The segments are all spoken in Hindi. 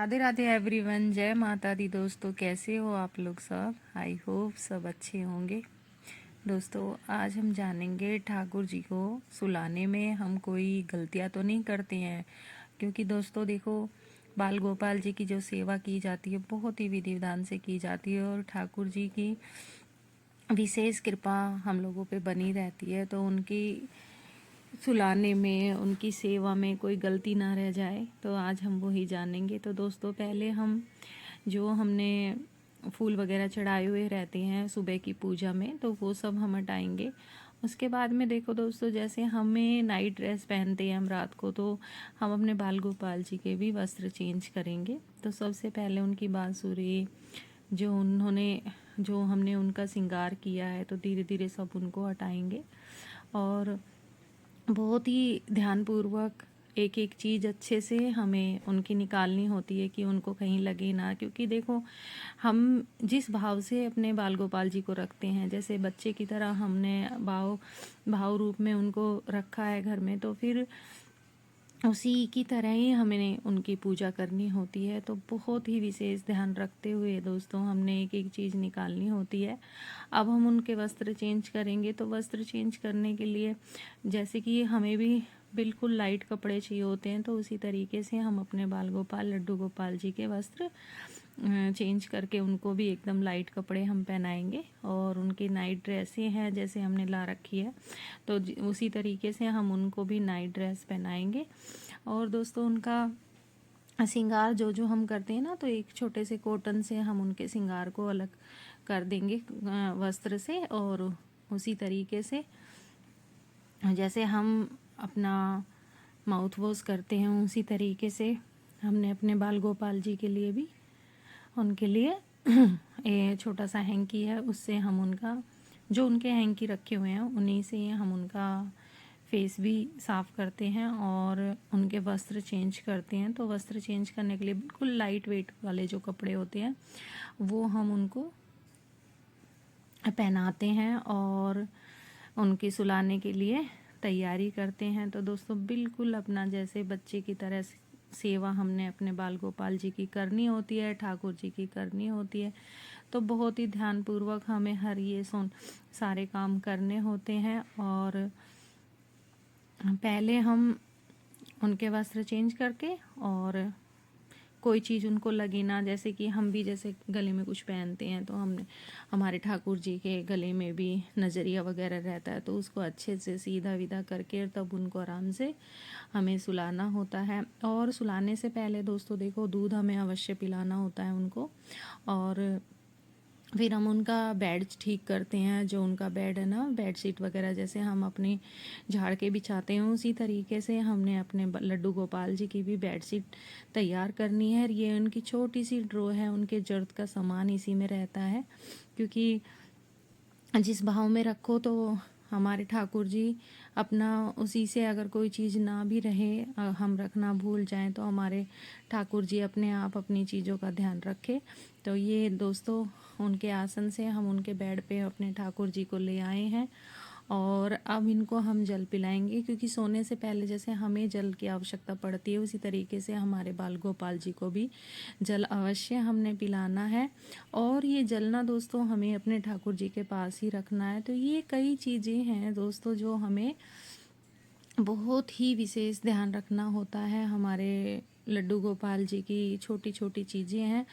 राधे राधे एवरीवन। जय माता दी। दोस्तों कैसे हो आप लोग सब? आई होप सब अच्छे होंगे। दोस्तों आज हम जानेंगे ठाकुर जी को सुलाने में हम कोई गलतियां तो नहीं करते हैं, क्योंकि दोस्तों देखो, बाल गोपाल जी की जो सेवा की जाती है बहुत ही विधि विधान से की जाती है और ठाकुर जी की विशेष कृपा हम लोगों पे बनी रहती है। तो उनकी सुलाने में, उनकी सेवा में कोई गलती ना रह जाए, तो आज हम वही जानेंगे। तो दोस्तों पहले हम जो हमने फूल वगैरह चढ़ाए हुए रहते हैं सुबह की पूजा में, तो वो सब हम हटाएंगे। उसके बाद में देखो दोस्तों, जैसे हमें नाइट ड्रेस पहनते हैं हम रात को, तो हम अपने बाल गोपाल जी के भी वस्त्र चेंज करेंगे। तो सबसे पहले उनकी बांसुरी जो हमने उनका श्रृंगार किया है, तो धीरे धीरे सब उनको हटाएंगे और बहुत ही ध्यानपूर्वक एक एक चीज़ अच्छे से हमें उनकी निकालनी होती है कि उनको कहीं लगे ना। क्योंकि देखो, हम जिस भाव से अपने बाल गोपाल जी को रखते हैं, जैसे बच्चे की तरह हमने भाव रूप में उनको रखा है घर में, तो फिर उसी की तरह ही हमें उनकी पूजा करनी होती है। तो बहुत ही विशेष ध्यान रखते हुए दोस्तों हमने एक एक चीज़ निकालनी होती है। अब हम उनके वस्त्र चेंज करेंगे। तो वस्त्र चेंज करने के लिए जैसे कि हमें भी बिल्कुल लाइट कपड़े चाहिए होते हैं, तो उसी तरीके से हम अपने बाल गोपाल लड्डू गोपाल जी के वस्त्र चेंज करके उनको भी एकदम लाइट कपड़े हम पहनाएंगे। और उनकी नाइट ड्रेसें हैं जैसे हमने ला रखी है, तो उसी तरीके से हम उनको भी नाइट ड्रेस पहनाएंगे। और दोस्तों उनका श्रृंगार जो हम करते हैं ना, तो एक छोटे से कॉटन से हम उनके श्रृंगार को अलग कर देंगे वस्त्र से। और उसी तरीके से जैसे हम अपना माउथ वॉश करते हैं, उसी तरीके से हमने अपने बाल गोपाल जी के लिए भी उनके लिए ये छोटा सा हैंकी है, उससे हम उनका जो उनके हैंकी रखे हुए हैं उन्हीं से हम उनका फेस भी साफ़ करते हैं और उनके वस्त्र चेंज करते हैं। तो वस्त्र चेंज करने के लिए बिल्कुल लाइट वेट वाले जो कपड़े होते हैं वो हम उनको पहनाते हैं और उनकी सुलाने के लिए तैयारी करते हैं। तो दोस्तों बिल्कुल अपना जैसे बच्चे की तरह सेवा हमने अपने बाल गोपाल जी की करनी होती है, ठाकुर जी की करनी होती है। तो बहुत ही ध्यानपूर्वक हमें हर ये सारे काम करने होते हैं। और पहले हम उनके वस्त्र चेंज करके, और कोई चीज़ उनको लगे ना, जैसे कि हम भी जैसे गले में कुछ पहनते हैं, तो हमने हमारे ठाकुर जी के गले में भी नज़रिया वगैरह रहता है, तो उसको अच्छे से सीधा विधा करके तब उनको आराम से हमें सुलाना होता है। और सुलाने से पहले दोस्तों देखो, दूध हमें अवश्य पिलाना होता है उनको। और फिर हम उनका बेड ठीक करते हैं, जो उनका बेड है ना, बेड शीट वगैरह जैसे हम अपनी झाड़ के बिछाते हैं, उसी तरीके से हमने अपने लड्डू गोपाल जी की भी बेड शीट तैयार करनी है। ये उनकी छोटी सी ड्रॉ है, उनके जर्द का सामान इसी में रहता है। क्योंकि जिस भाव में रखो, तो हमारे ठाकुर जी अपना उसी से अगर कोई चीज़ ना भी रहे, हम रखना भूल जाएं, तो हमारे ठाकुर जी अपने आप अपनी चीज़ों का ध्यान रखें। तो ये दोस्तों उनके आसन से हम उनके बेड पे अपने ठाकुर जी को ले आए हैं। और अब इनको हम जल पिलाएंगे, क्योंकि सोने से पहले जैसे हमें जल की आवश्यकता पड़ती है, उसी तरीके से हमारे बाल गोपाल जी को भी जल अवश्य हमने पिलाना है। और ये जलना दोस्तों हमें अपने ठाकुर जी के पास ही रखना है। तो ये कई चीज़ें हैं दोस्तों जो हमें बहुत ही विशेष ध्यान रखना होता है। हमारे लड्डू गोपाल जी की छोटी छोटी चीज़ें हैं,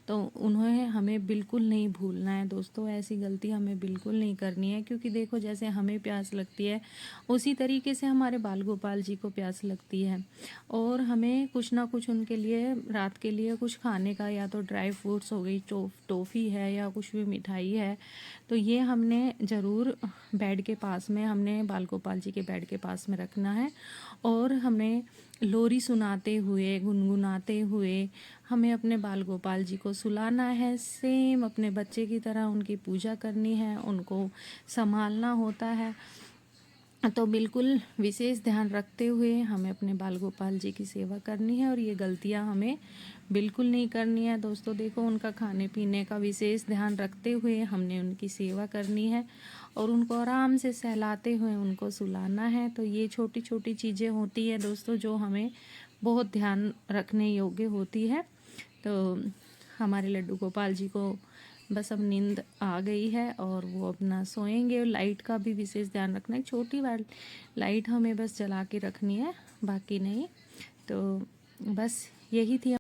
तो उन्हें हमें बिल्कुल नहीं भूलना है दोस्तों। ऐसी गलती हमें बिल्कुल नहीं करनी है, क्योंकि देखो जैसे हमें प्यास लगती है, उसी तरीके से हमारे बाल गोपाल जी को प्यास लगती है। और हमें कुछ ना कुछ उनके लिए रात के लिए कुछ खाने का, या तो ड्राई फ्रूट्स हो गई, टॉफ़ी है, या कुछ भी मिठाई है, तो ये हमने ज़रूर बेड के पास में, हमने बाल गोपाल जी के बेड के पास में रखना है। और हमें लोरी सुनाते हुए, गुनगुनाते हुए हमें अपने बाल गोपाल जी को सुलाना है। सेम अपने बच्चे की तरह उनकी पूजा करनी है, उनको संभालना होता है। तो बिल्कुल विशेष ध्यान रखते हुए हमें अपने बाल गोपाल जी की सेवा करनी है, और ये गलतियां हमें बिल्कुल नहीं करनी है दोस्तों। देखो उनका खाने पीने का विशेष ध्यान रखते हुए हमने उनकी सेवा करनी है, और उनको आराम से सहलाते हुए उनको सुलाना है। तो ये छोटी छोटी चीज़ें होती है दोस्तों, जो हमें बहुत ध्यान रखने योग्य होती है। तो हमारे लड्डू गोपाल जी को बस अब नींद आ गई है और वो अपना सोएंगे। और लाइट का भी विशेष ध्यान रखना है, छोटी वाली लाइट हमें बस जला के रखनी है, बाकी नहीं। तो बस यही थी